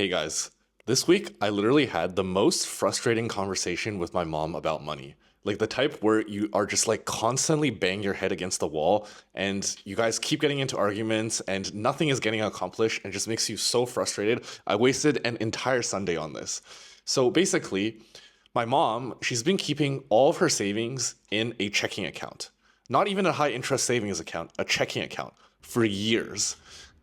Hey guys, this week I literally had the most frustrating conversation with my mom about money. Like the type where you are just like constantly bang your head against the wall and you guys keep getting into arguments and nothing is getting accomplished and just makes you so frustrated. I wasted an entire Sunday on this. So basically, my mom, she's been keeping all of her savings in a checking account. Not even a high interest savings account, a checking account for years.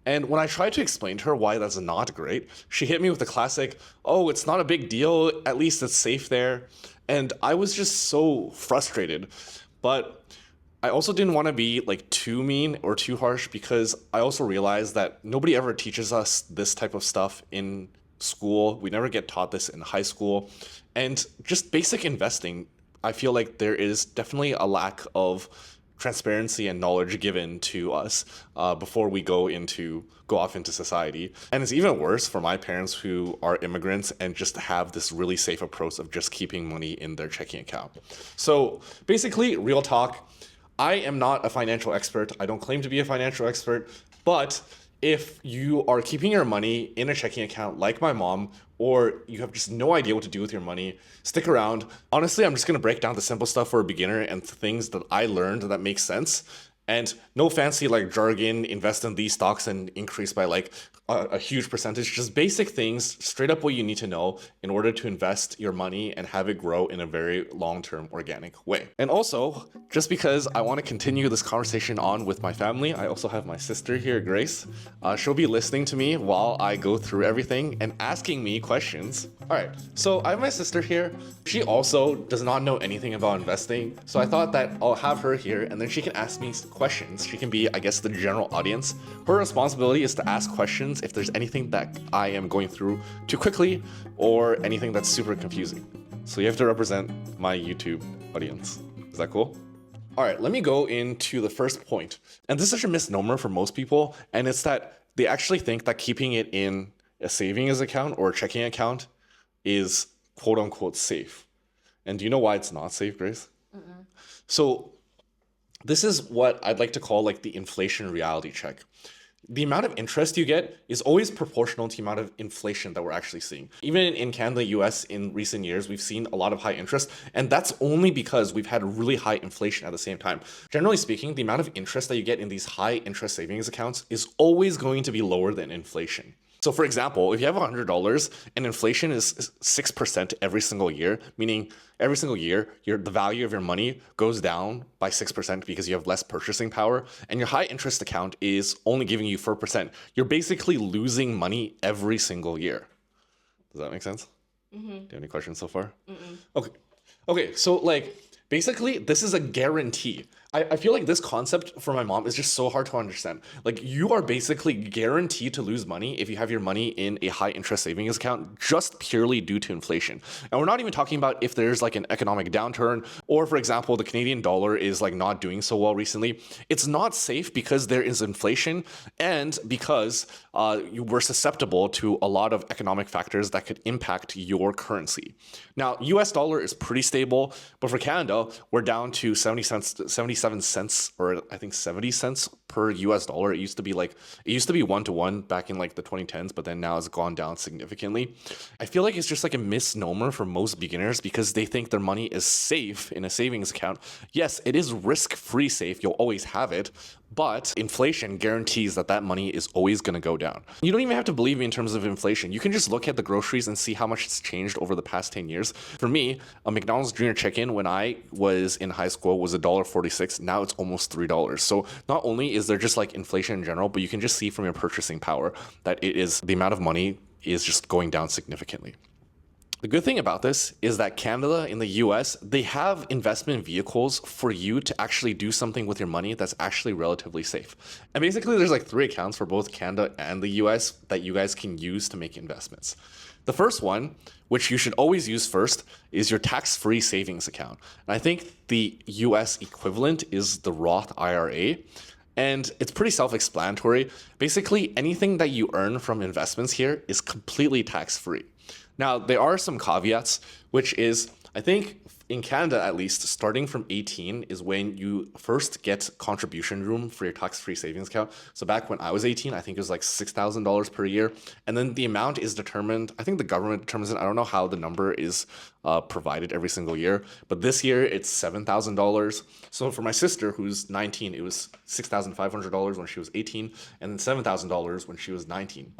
And when I tried to explain to her why that's not great, she hit me with the classic, oh, it's not a big deal, at least it's safe there. And I was just so frustrated. But I also didn't want to be like too mean or too harsh because I also realized that nobody ever teaches us this type of stuff in school. We never get taught this in high school. And just basic investing, I feel like there is definitely a lack of transparency and knowledge given to us before we go off into society. And it's even worse for my parents who are immigrants and just have this really safe approach of just keeping money in their checking account. So basically, real talk, I am not a financial expert. I don't claim to be a financial expert, but if you are keeping your money in a checking account like my mom, or you have just no idea what to do with your money, stick around. Honestly, I'm just gonna break down the simple stuff for a beginner and things that I learned that make sense. And no fancy like jargon, invest in these stocks and increase by like a huge percentage. Just basic things, straight up what you need to know in order to invest your money and have it grow in a very long-term organic way. And also, just because I want to continue this conversation on with my family, I also have my sister here, Grace. She'll be listening to me while I go through everything and asking me questions. All right, so I have my sister here. She also does not know anything about investing. So I thought that I'll have her here and then she can ask me questions. She can be, I guess, the general audience. Her responsibility is to ask questions if there's anything that I am going through too quickly or anything that's super confusing. So you have to represent my YouTube audience. Is that cool? All right, let me go into the first point. And this is such a misnomer for most people, and it's that they actually think that keeping it in a savings account or a checking account is quote unquote safe. And do you know why it's not safe, Grace? So this is what I'd like to call like the inflation reality check. The amount of interest you get is always proportional to the amount of inflation that we're actually seeing. Even in Canada, US, in recent years, we've seen a lot of high interest, and that's only because we've had really high inflation at the same time. Generally speaking, the amount of interest that you get in these high interest savings accounts is always going to be lower than inflation. So for example, if you have $100 and inflation is 6% every single year, meaning every single year, the value of your money goes down by 6% because you have less purchasing power, and your high interest account is only giving you 4%, you're basically losing money every single year. Does that make sense? Do you have any questions so far? Okay, so like basically this is a guarantee. I feel like this concept for my mom is just so hard to understand. Like you are basically guaranteed to lose money if you have your money in a high interest savings account just purely due to inflation. And we're not even talking about if there's like an economic downturn or for example, the Canadian dollar is like not doing so well recently. It's not safe because there is inflation and because you were susceptible to a lot of economic factors that could impact your currency. Now, US dollar is pretty stable, but for Canada, we're down to 77 cents or I think 70 cents per US dollar. It used to be 1-to-1 back in like the 2010s, but then now it's gone down significantly. I feel like it's just like a misnomer for most beginners because they think their money is safe in a savings account. Yes, it is risk-free safe. You'll always have it, but inflation guarantees that money is always going to go down. You don't even have to believe me in terms of inflation. You can just look at the groceries and see how much it's changed over the past 10 years. For me, a McDonald's Junior Chicken when I was in high school was $1.46. Now it's almost $3. So not only is there just like inflation in general, but you can just see from your purchasing power that the amount of money is just going down significantly. The good thing about this is that Canada and the US, they have investment vehicles for you to actually do something with your money that's actually relatively safe. And basically there's like 3 accounts for both Canada and the US that you guys can use to make investments. The first one, which you should always use first, is your tax-free savings account. And I think the US equivalent is the Roth IRA. And it's pretty self-explanatory. Basically, anything that you earn from investments here is completely tax-free. Now, there are some caveats, which is I think in Canada, at least, starting from 18 is when you first get contribution room for your tax-free savings account. So back when I was 18, I think it was like $6,000 per year. And then the amount is determined, I think the government determines it. I don't know how the number is provided every single year, but this year it's $7,000. So for my sister, who's 19, it was $6,500 when she was 18, and then $7,000 when she was 19.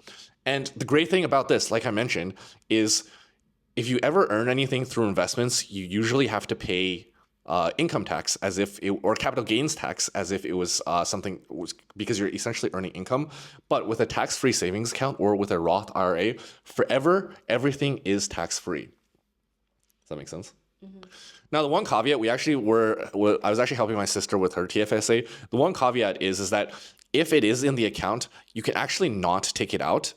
And the great thing about this, like I mentioned, is if you ever earn anything through investments, you usually have to pay income tax as if it, or capital gains tax as if it was something was because you're essentially earning income. But with a tax-free savings account or with a Roth IRA, forever everything is tax-free. Does that make sense? Mm-hmm. Now, the one caveat I was actually helping my sister with her TFSA. The one caveat is that if it is in the account, you can actually not take it out.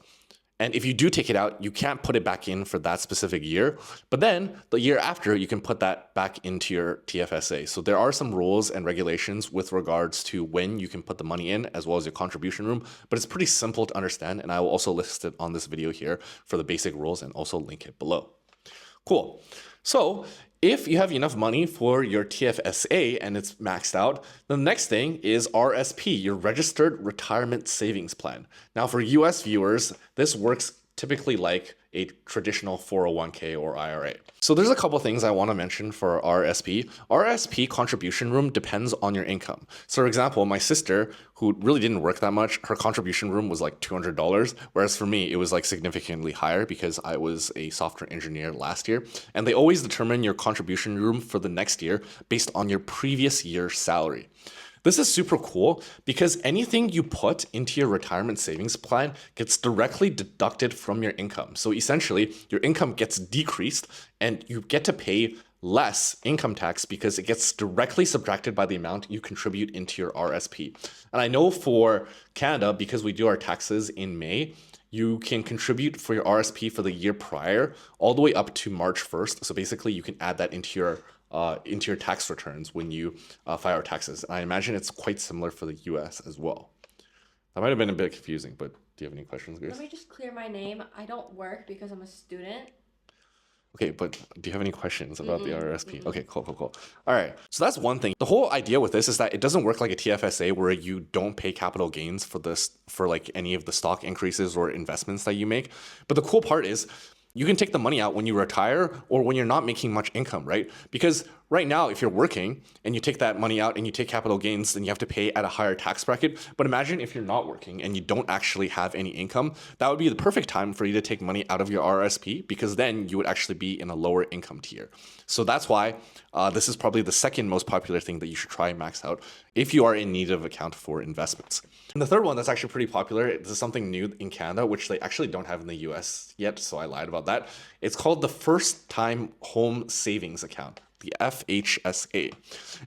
And if you do take it out, you can't put it back in for that specific year. But then the year after, you can put that back into your TFSA. So there are some rules and regulations with regards to when you can put the money in, as well as your contribution room. But it's pretty simple to understand. And I will also list it on this video here for the basic rules and also link it below. Cool. So if you have enough money for your TFSA and it's maxed out, the next thing is RSP, your Registered Retirement Savings Plan. Now for US viewers, this works typically like a traditional 401k or IRA. So there's a couple things I want to mention for RSP. RSP contribution room depends on your income. So for example, my sister, who really didn't work that much, her contribution room was like $200, whereas for me, it was like significantly higher because I was a software engineer last year. And they always determine your contribution room for the next year based on your previous year's salary. This is super cool because anything you put into your retirement savings plan gets directly deducted from your income. So essentially, your income gets decreased and you get to pay less income tax because it gets directly subtracted by the amount you contribute into your RSP. And I know for Canada, because we do our taxes in May, you can contribute for your RSP for the year prior all the way up to March 1st. So basically, you can add that into your tax returns when you file your taxes. I imagine it's quite similar for the US as well. That might have been a bit confusing, but do you have any questions, Grace? Let me just clear my name. I don't work because I'm a student. Okay, but do you have any questions about the RSP? Okay, cool. All right, so that's one thing. The whole idea with this is that it doesn't work like a TFSA where you don't pay capital gains for like any of the stock increases or investments that you make. But the cool part is you can take the money out when you retire or when you're not making much income, right? Because right now, if you're working and you take that money out and you take capital gains, then you have to pay at a higher tax bracket. But imagine if you're not working and you don't actually have any income, that would be the perfect time for you to take money out of your RSP because then you would actually be in a lower income tier. So that's why this is probably the second most popular thing that you should try and max out if you are in need of account for investments. And the third one that's actually pretty popular, this is something new in Canada, which they actually don't have in the US yet, so I lied about that. It's called the First Time Home Savings Account, the FHSA.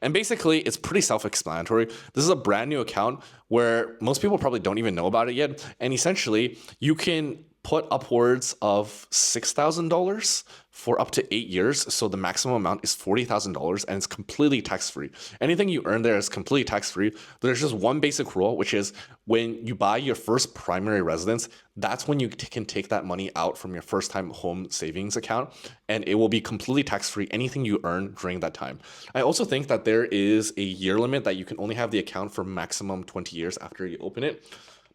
And basically, it's pretty self-explanatory. This is a brand new account where most people probably don't even know about it yet. And essentially, you can put upwards of $6,000 for up to 8 years. So the maximum amount is $40,000 and it's completely tax-free. Anything you earn there is completely tax-free. There's just one basic rule, which is when you buy your first primary residence, that's when you can take that money out from your first time home savings account and it will be completely tax-free, anything you earn during that time. I also think that there is a year limit that you can only have the account for maximum 20 years after you open it.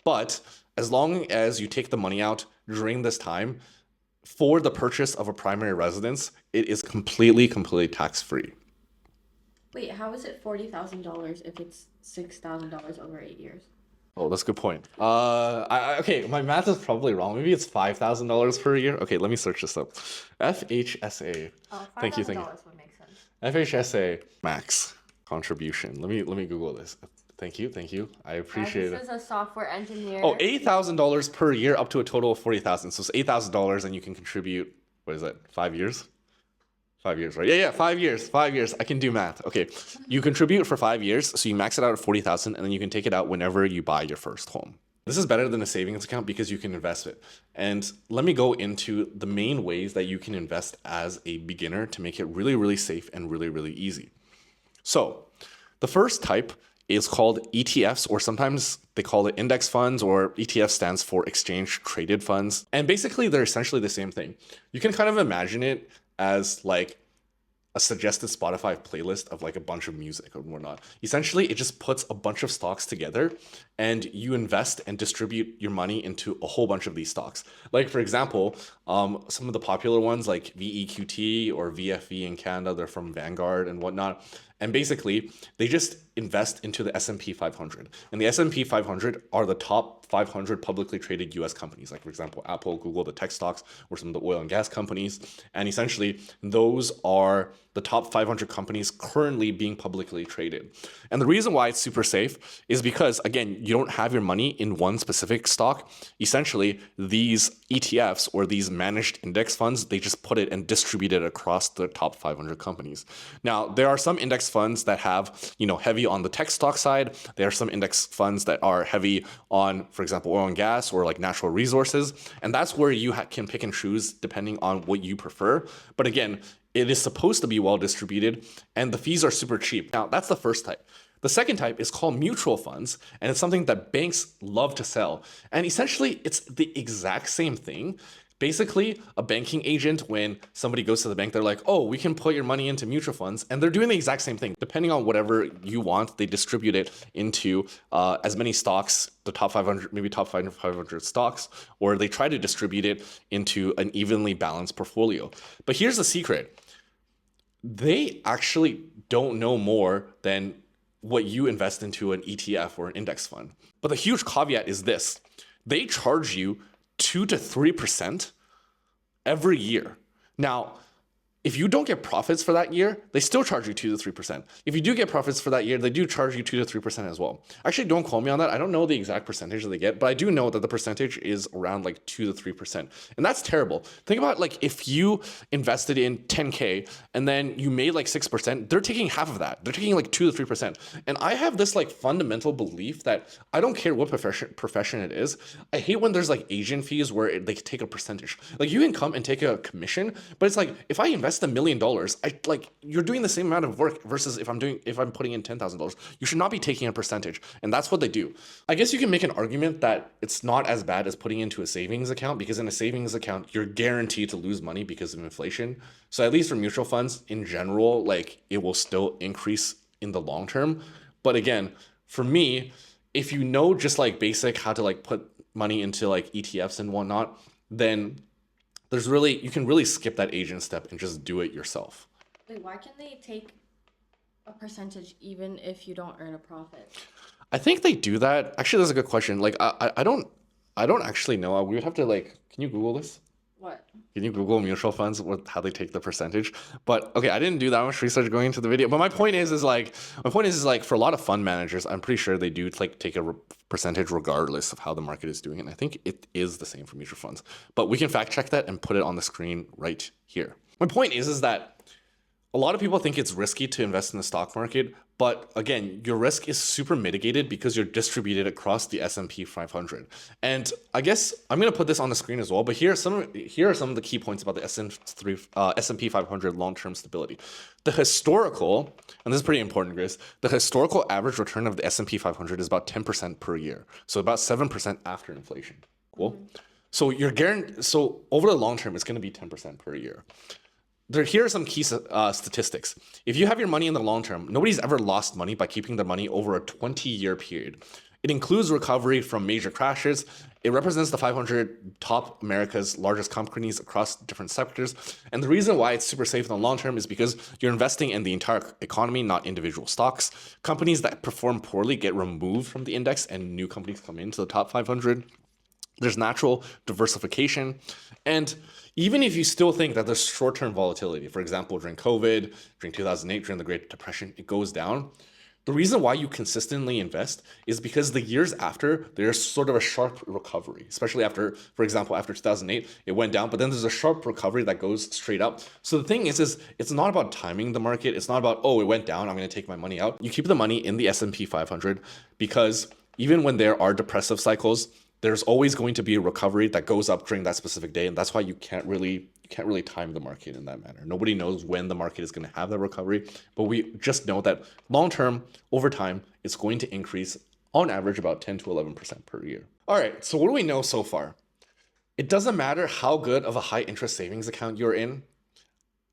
But as long as you take the money out during this time, for the purchase of a primary residence, it is completely tax-free. Wait, how is it $40,000 if it's $6,000 over 8 years? Oh, that's a good point. Okay, my math is probably wrong. Maybe it's $5,000 per year. Okay, let me search this up. FHSA. $5,000 Thank you. would make sense. FHSA max contribution. Let me Google this. Thank you. I appreciate it. This is a software engineer. Oh, $8,000 per year up to a total of $40,000. So it's $8,000 and you can contribute, what is that, 5 years? 5 years, right? Yeah, 5 years. 5 years. I can do math. Okay. You contribute for 5 years, so you max it out at $40,000 and then you can take it out whenever you buy your first home. This is better than a savings account because you can invest it. And let me go into the main ways that you can invest as a beginner to make it really safe and really easy. So, the first type is called ETFs, or sometimes they call it index funds, or ETF stands for exchange traded funds. And basically, they're essentially the same thing. You can kind of imagine it as like a suggested Spotify playlist of like a bunch of music or whatnot. Essentially, it just puts a bunch of stocks together and you invest and distribute your money into a whole bunch of these stocks. Like, for example, some of the popular ones like VEQT or VFV in Canada, they're from Vanguard and whatnot. And basically, they just invest into the S&P 500. And the S&P 500 are the top 500 publicly traded US companies, like, for example, Apple, Google, the tech stocks, or some of the oil and gas companies. And essentially, those are the top 500 companies currently being publicly traded. And the reason why it's super safe is because, again, you don't have your money in one specific stock. Essentially, these ETFs or these managed index funds, they just put it and distribute it across the top 500 companies. Now, there are some index funds that have, heavy on the tech stock side. There are some index funds that are heavy on, for example, oil and gas or like natural resources. And that's where you can pick and choose depending on what you prefer. But again, it is supposed to be well distributed and the fees are super cheap. Now, that's the first type. The second type is called mutual funds, and it's something that banks love to sell. And essentially, it's the exact same thing. Basically, a banking agent, when somebody goes to the bank, they're like, oh, we can put your money into mutual funds. And they're doing the exact same thing. Depending on whatever you want, they distribute it into as many stocks, the top 500, maybe top 500 stocks, or they try to distribute it into an evenly balanced portfolio. But here's the secret. They actually don't know more than what you invest into an ETF or an index fund. But the huge caveat is this. They charge you 2 to 3% every year. Now, if you don't get profits for that year, they still charge you 2 to 3%. If you do get profits for that year, they do charge you 2 to 3% as well. Actually, don't quote me on that. I don't know the exact percentage that they get, but I do know that the percentage is around like 2 to 3%. And that's terrible. Think about like if you invested in 10K and then you made like 6%, they're taking half of that. They're taking like 2 to 3%. And I have this like fundamental belief that I don't care what profession it is. I hate when there's like agent fees where they take a percentage. Like you can come and take a commission, but it's like if I invest $1 million, you're doing the same amount of work versus if I'm putting in $10,000. You should not be taking a percentage, and that's what they do. I guess you can make an argument that it's not as bad as putting into a savings account, because in a savings account you're guaranteed to lose money because of inflation. So at least for mutual funds in general, like it will still increase in the long term. But again, for me, if you know just like basic how to like put money into like ETFs and whatnot, then you can really skip that agent step and just do it yourself. Wait, why can they take a percentage even if you don't earn a profit? I think they do that. Actually, that's a good question. Like, I don't actually know. We would have to like, can you Google this? What? Can you Google mutual funds, how they take the percentage? But okay, I didn't do that much research going into the video. But my point is like for a lot of fund managers, I'm pretty sure they do like take a percentage regardless of how the market is doing. And I think it is the same for mutual funds. But we can fact check that and put it on the screen right here. My point is that a lot of people think it's risky to invest in the stock market, but again, your risk is super mitigated because you're distributed across the S&P 500. And I guess I'm going to put this on the screen as well, but here are some of the key points about the S&P 500 long-term stability. The historical, and this is pretty important, Grace, the historical average return of the S&P 500 is about 10% per year. So about 7% after inflation. Cool. So so over the long term, it's going to be 10% per year. Here are some key statistics. If you have your money in the long term, nobody's ever lost money by keeping their money over a 20-year period. It includes recovery from major crashes. It represents the 500 top America's largest companies across different sectors. And the reason why it's super safe in the long term is because you're investing in the entire economy, not individual stocks. Companies that perform poorly get removed from the index and new companies come into the top 500. There's natural diversification. And even if you still think that there's short-term volatility, for example, during COVID, during 2008, during the Great Depression, it goes down. The reason why you consistently invest is because the years after, there's sort of a sharp recovery, especially after, for example, after 2008, it went down, but then there's a sharp recovery that goes straight up. So the thing is it's not about timing the market. It's not about, oh, it went down, I'm going to take my money out. You keep the money in the S&P 500 because even when there are depressive cycles, there's always going to be a recovery that goes up during that specific day. And that's why you can't really time the market in that manner. Nobody knows when the market is going to have that recovery, but we just know that long term, over time, it's going to increase on average about 10 to 11% per year. All right, so what do we know so far? It doesn't matter how good of a high interest savings account you're in.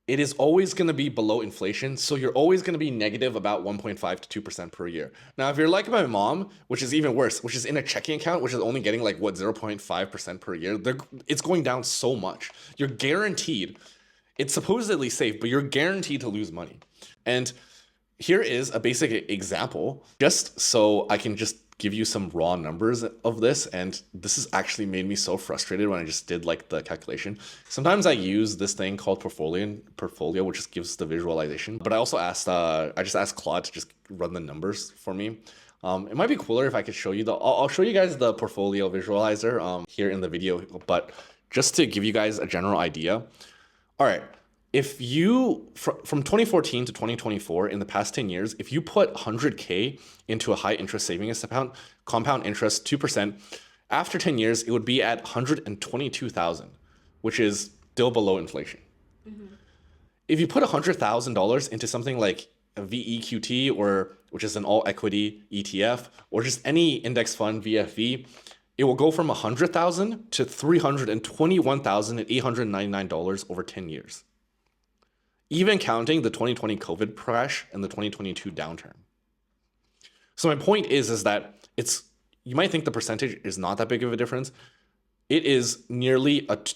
it is always going to be below inflation. So you're always going to be negative about 1.5 to 2% per year. Now, if you're like my mom, which is even worse, which is in a checking account, which is only getting like what, 0.5% per year, it's going down so much. You're guaranteed, it's supposedly safe, but you're guaranteed to lose money. And here is a basic example, just so I can just give you some raw numbers of this. And this has actually made me so frustrated when I just did like the calculation. Sometimes I use this thing called Portfolio, which just gives the visualization. But I also asked, I just asked Claude to just run the numbers for me. It might be cooler if I could show you I'll show you guys the Portfolio visualizer here in the video, but just to give you guys a general idea. All right. If you, from 2014 to 2024, in the past 10 years, if you put 100K into a high interest savings account, compound interest 2%, after 10 years, it would be at 122,000, which is still below inflation. Mm-hmm. If you put $100,000 into something like a VEQT, which is an all equity ETF, or just any index fund, VFV, it will go from 100,000 to $321,899 over 10 years. Even counting the 2020 COVID crash and the 2022 downturn. So my point is that you might think the percentage is not that big of a difference. It is nearly it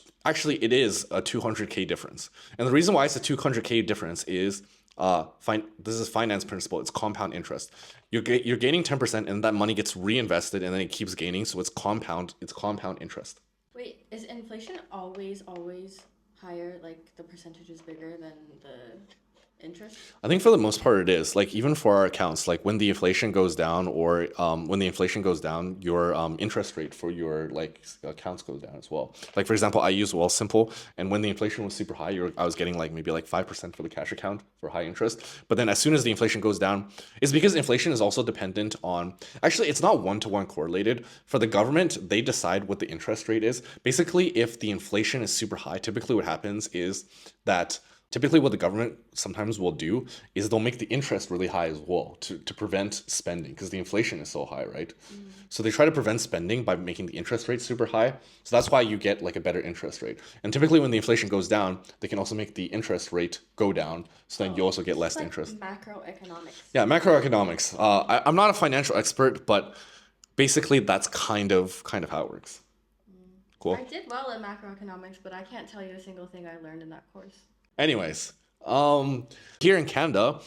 is a 200K difference. And the reason why it's a 200K difference is this is finance principle. It's compound interest. You're gaining 10% and that money gets reinvested and then it keeps gaining. So it's compound interest. Wait, is inflation always higher, like the percentage is bigger than the interest? I think for the most part it is. Like even for our accounts, like when the inflation goes down your interest rate for your like accounts goes down as well. Like for example, I use Wealthsimple, and when the inflation was super high, I was getting like maybe like 5% for the cash account for high interest. But then as soon as the inflation goes down, it's because inflation is also dependent on, actually it's not one-to-one correlated. For the government, they decide what the interest rate is. Basically, if the inflation is super high, typically what happens is that what the government sometimes will do is they'll make the interest really high as well to prevent spending, because the inflation is so high, right? Mm. So they try to prevent spending by making the interest rate super high. So that's why you get like a better interest rate. And typically when the inflation goes down, they can also make the interest rate go down. So then you also get less interest. Macroeconomics. Yeah, macroeconomics. I'm not a financial expert, but basically that's kind of how it works. Cool. I did well in macroeconomics, but I can't tell you a single thing I learned in that course. Anyways, here in Canada,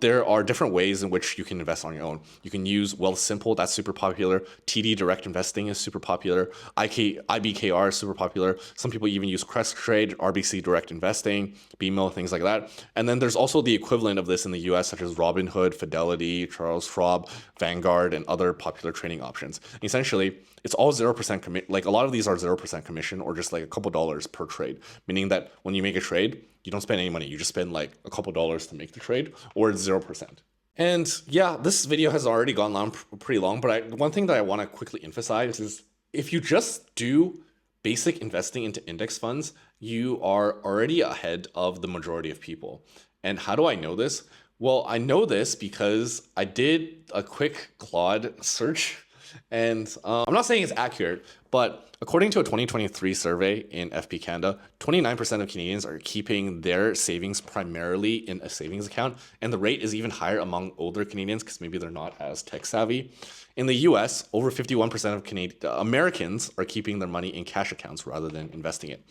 there are different ways in which you can invest on your own. You can use Wealthsimple, that's super popular. TD Direct Investing is super popular. IBKR is super popular. Some people even use Questrade, RBC Direct Investing, BMO, things like that. And then there's also the equivalent of this in the US, such as Robinhood, Fidelity, Charles Schwab, Vanguard, and other popular trading options. Essentially, it's all 0% commit. Like a lot of these are 0% commission, or just like a couple dollars per trade, meaning that when you make a trade, you don't spend any money. You just spend like a couple dollars to make the trade, or it's 0%. And yeah, this video has already gone on pretty long, but one thing that I want to quickly emphasize is if you just do basic investing into index funds, you are already ahead of the majority of people. And how do I know this? Well, I know this because I did a quick Claude search. And I'm not saying it's accurate, but according to a 2023 survey in FP Canada, 29% of Canadians are keeping their savings primarily in a savings account. And the rate is even higher among older Canadians because maybe they're not as tech savvy. In the US, over 51% of Americans are keeping their money in cash accounts rather than investing it.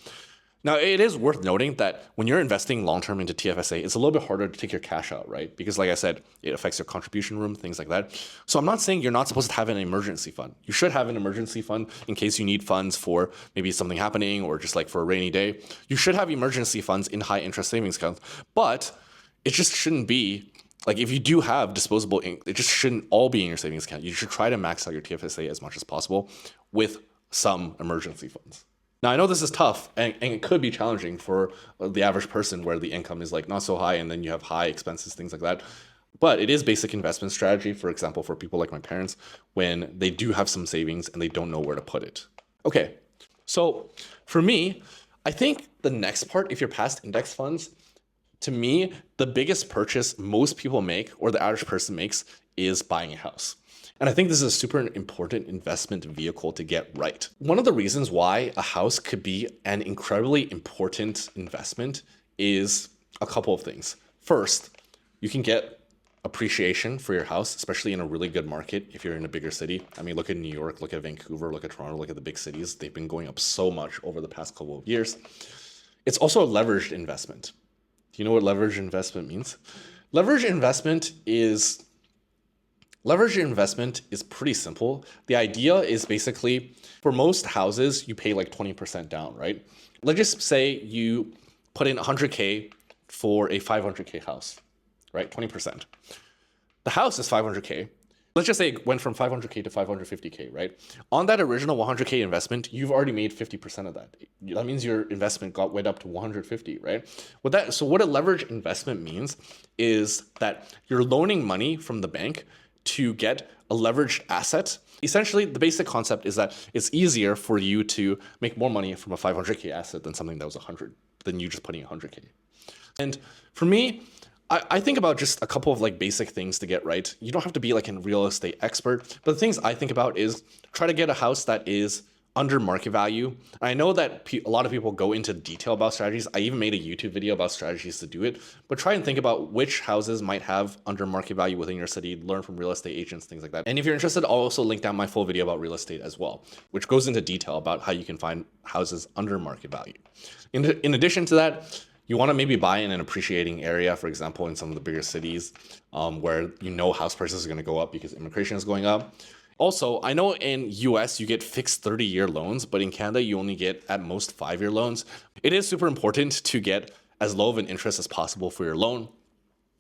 Now, it is worth noting that when you're investing long-term into TFSA, it's a little bit harder to take your cash out, right? Because like I said, it affects your contribution room, things like that. So I'm not saying you're not supposed to have an emergency fund. You should have an emergency fund in case you need funds for maybe something happening or just like for a rainy day. You should have emergency funds in high interest savings accounts, but it just shouldn't be like, if you do have disposable ink, it just shouldn't all be in your savings account. You should try to max out your TFSA as much as possible with some emergency funds. Now, I know this is tough and it could be challenging for the average person where the income is like not so high and then you have high expenses, things like that. But it is basic investment strategy, for example, for people like my parents when they do have some savings and they don't know where to put it. Okay, so for me, I think the next part, if you're past index funds, to me, the biggest purchase most people make or the average person makes is buying a house. And I think this is a super important investment vehicle to get right. One of the reasons why a house could be an incredibly important investment is a couple of things. First, you can get appreciation for your house, especially in a really good market if you're in a bigger city. I mean, look at New York, look at Vancouver, look at Toronto, look at the big cities. They've been going up so much over the past couple of years. It's also a leveraged investment. Do you know what leveraged investment means? Leveraged investment is pretty simple. The idea is basically for most houses, you pay like 20% down, right? Let's just say you put in 100K for a 500K house, right? 20%. The house is 500K. Let's just say it went from 500K to 550K, right? On that original 100K investment, you've already made 50% of that. That means your investment went up to 150, right? So what a leverage investment means is that you're loaning money from the bank to get a leveraged asset. Essentially, the basic concept is that it's easier for you to make more money from a 500K asset than something that was 100, than you just putting 100K. And for me, I think about just a couple of like basic things to get right. You don't have to be like a real estate expert, but the things I think about is try to get a house that is under market value. I know that a lot of people go into detail about strategies. I even made a YouTube video about strategies to do it, but try and think about which houses might have under market value within your city, learn from real estate agents, things like that. And if you're interested, I'll also link down my full video about real estate as well, which goes into detail about how you can find houses under market value. In addition to that, you want to maybe buy in an appreciating area, for example, in some of the bigger cities where you know house prices are going to go up because immigration is going up. Also, I know in US you get fixed 30-year loans, but in Canada you only get at most 5-year loans. It is super important to get as low of an interest as possible for your loan.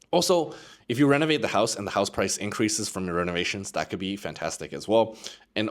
Also, if you renovate the house and the house price increases from your renovations, that could be fantastic as well. And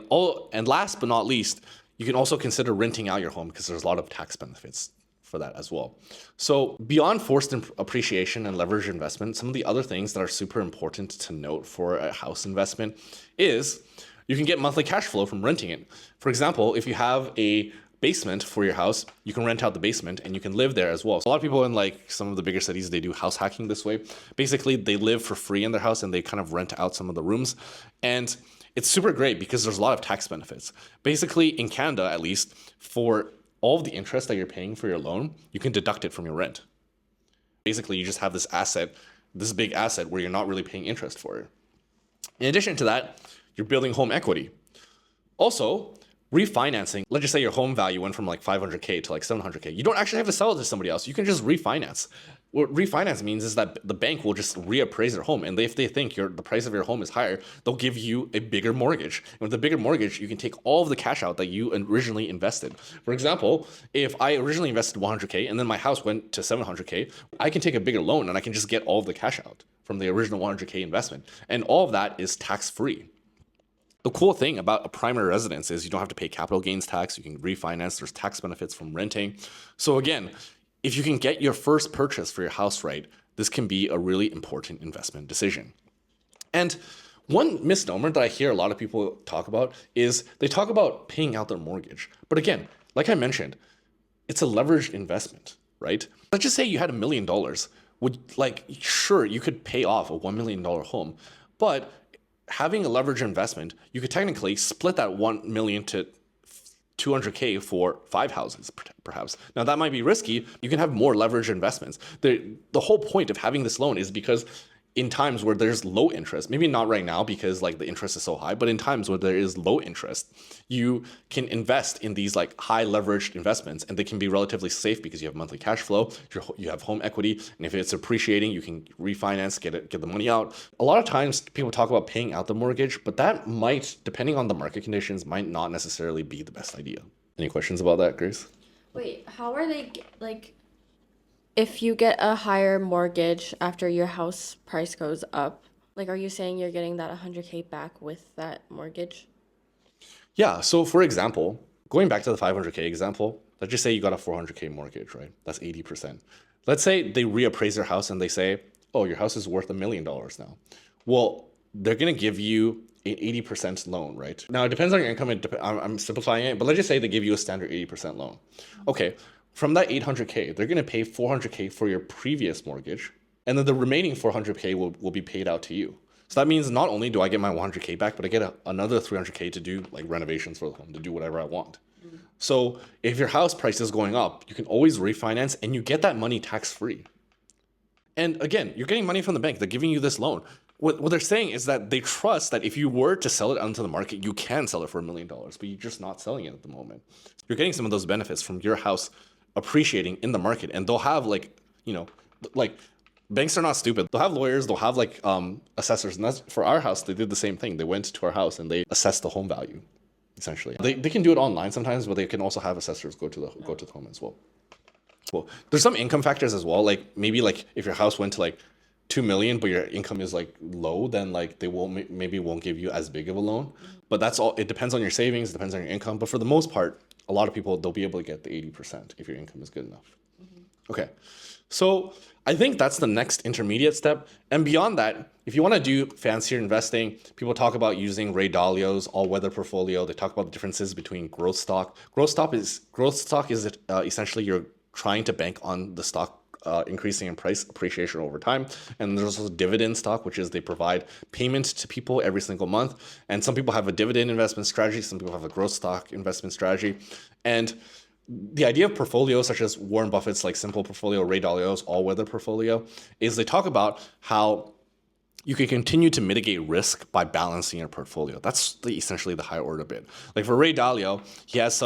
last but not least, you can also consider renting out your home because there's a lot of tax benefits for that as well. So beyond forced appreciation and leverage investment, some of the other things that are super important to note for a house investment is you can get monthly cash flow from renting it. For example, if you have a basement for your house, you can rent out the basement and you can live there as well. So a lot of people in like some of the bigger cities, they do house hacking this way. Basically, they live for free in their house and they kind of rent out some of the rooms. And it's super great because there's a lot of tax benefits. Basically, in Canada, at least, for all of the interest that you're paying for your loan, you can deduct it from your rent. Basically, you just have this asset, this big asset where you're not really paying interest for it. In addition to that, you're building home equity. Also, refinancing. Let's just say your home value went from like 500K to like 700K. You don't actually have to sell it to somebody else. You can just refinance. What refinance means is that the bank will just reappraise your home. And if they think the price of your home is higher, they'll give you a bigger mortgage. And with a bigger mortgage, you can take all of the cash out that you originally invested. For example, if I originally invested 100K and then my house went to 700K, I can take a bigger loan and I can just get all of the cash out from the original 100K investment. And all of that is tax-free. The cool thing about a primary residence is you don't have to pay capital gains tax. You can refinance. There's tax benefits from renting. So again, if you can get your first purchase for your house right, this can be a really important investment decision. And one misnomer that I hear a lot of people talk about is they talk about paying out their mortgage. But again, like I mentioned, it's a leveraged investment, right? Let's just say you had $1 million. Sure, you could pay off a $1 million home, but having a leveraged investment, you could technically split that 1 million to 200K for 5 houses, perhaps. Now that might be risky. You can have more leveraged investments. The whole point of having this loan is because in times where there's low interest, maybe not right now because like the interest is so high, but in times where there is low interest, you can invest in these like high leveraged investments and they can be relatively safe because you have monthly cash flow, you have home equity, and if it's appreciating, you can refinance, get the money out. A lot of times people talk about paying out the mortgage, but that might, depending on the market conditions, might not necessarily be the best idea. Any questions about that, Grace? Wait, how are they if you get a higher mortgage after your house price goes up, like are you saying you're getting that 100K back with that mortgage? Yeah, so for example, going back to the 500K example, let's just say you got a 400K mortgage, right? That's 80%. Let's say they reappraise your house and they say, oh, your house is worth $1 million now. Well, they're going to give you an 80% loan, right? Now, it depends on your income. I'm simplifying it, but let's just say they give you a standard 80% loan. Okay, from that 800K, they're going to pay 400K for your previous mortgage, and then the remaining 400K will be paid out to you. So that means not only do I get my 100K back, but I get another 300K to do like renovations for the home, to do whatever I want. So if your house price is going up, you can always refinance and you get that money tax free. And again, you're getting money from the bank. They're giving you this loan. What they're saying is that they trust that if you were to sell it onto the market, you can sell it for $1 million, but you're just not selling it at the moment. You're getting some of those benefits from your house appreciating in the market. And they'll have like, like banks are not stupid. They'll have lawyers, they'll have like assessors. And that's for our house, they did the same thing. They went to our house and they assessed the home value, essentially. They can do it online sometimes, but they can also have assessors go to the home as well. Well, there's some income factors as well. Like maybe like if your house went to like 2 million, but your income is like low, then like they won't give you as big of a loan. But that's all. It depends on your savings, depends on your income. But for the most part, a lot of people, they'll be able to get the 80% if your income is good enough. Okay. So I think that's the next intermediate step. And beyond that, if you want to do fancier investing, people talk about using Ray Dalio's all-weather portfolio. They talk about the differences between growth stock. Growth stock is essentially you're trying to bank on the stock increasing in price appreciation over time. And there's also dividend stock, which is they provide payment to people every single month. And some people have a dividend investment strategy. Some people have a growth stock investment strategy. And the idea of portfolios such as Warren Buffett's like simple portfolio, Ray Dalio's all-weather portfolio, is they talk about how you can continue to mitigate risk by balancing your portfolio. That's essentially the high order bit. Like for Ray Dalio, he has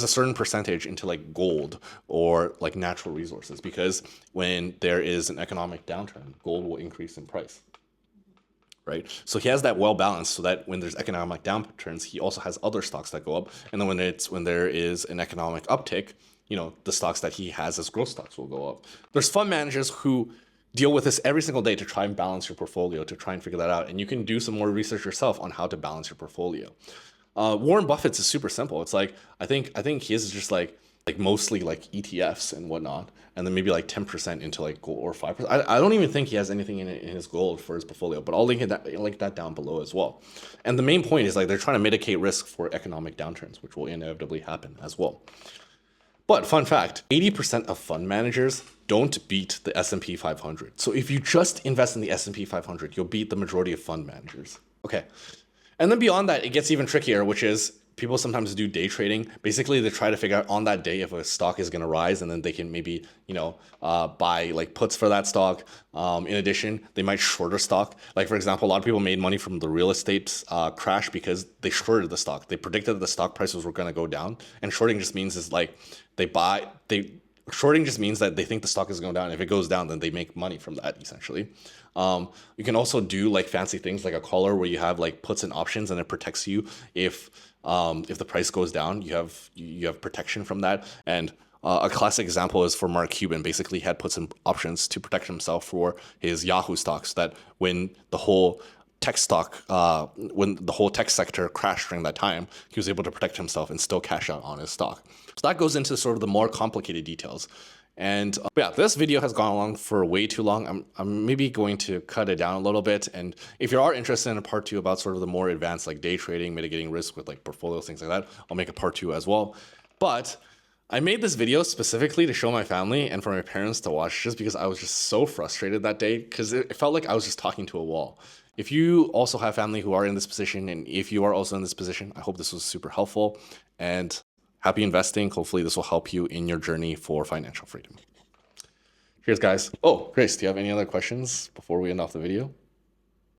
a certain percentage into like gold or like natural resources, because when there is an economic downturn, gold will increase in price. Right. So he has that well balanced so that when there's economic downturns, he also has other stocks that go up. And then when there is an economic uptick, the stocks that he has as growth stocks will go up. There's fund managers who deal with this every single day to try and balance your portfolio, to try and figure that out. And you can do some more research yourself on how to balance your portfolio. Warren Buffett's is super simple. It's like I think his is just like mostly like ETFs and whatnot, and then maybe like 10% into like gold or 5%. I don't even think he has anything in his gold for his portfolio, but I'll link that down below as well. And the main point is like they're trying to mitigate risk for economic downturns, which will inevitably happen as well. But fun fact, 80% of fund managers don't beat the S&P 500. So if you just invest in the S&P 500, you'll beat the majority of fund managers. Okay. And then beyond that, it gets even trickier, which is people sometimes do day trading. Basically, they try to figure out on that day if a stock is going to rise, and then they can maybe, buy like puts for that stock. In addition, they might short a stock. Like, for example, a lot of people made money from the real estate crash because they shorted the stock. They predicted that the stock prices were going to go down. And shorting just means shorting just means that they think the stock is going down. If it goes down, then they make money from that, essentially. You can also do like fancy things like a collar where you have like puts and options, and it protects you if the price goes down. You have protection from that. And a classic example is for Mark Cuban. Basically, he had puts and options to protect himself for his Yahoo stocks. That when the whole tech sector crashed during that time, he was able to protect himself and still cash out on his stock. So that goes into sort of the more complicated details. And this video has gone along for way too long. I'm maybe going to cut it down a little bit. And if you are interested in a part 2 about sort of the more advanced like day trading, mitigating risk with like portfolios, things like that, I'll make a part 2 as well. But I made this video specifically to show my family and for my parents to watch, just because I was just so frustrated that day, because it felt like I was just talking to a wall. If you also have family who are in this position, and if you are also in this position, I hope this was super helpful, and happy investing. Hopefully this will help you in your journey for financial freedom. Cheers, guys. Oh, Grace, do you have any other questions before we end off the video?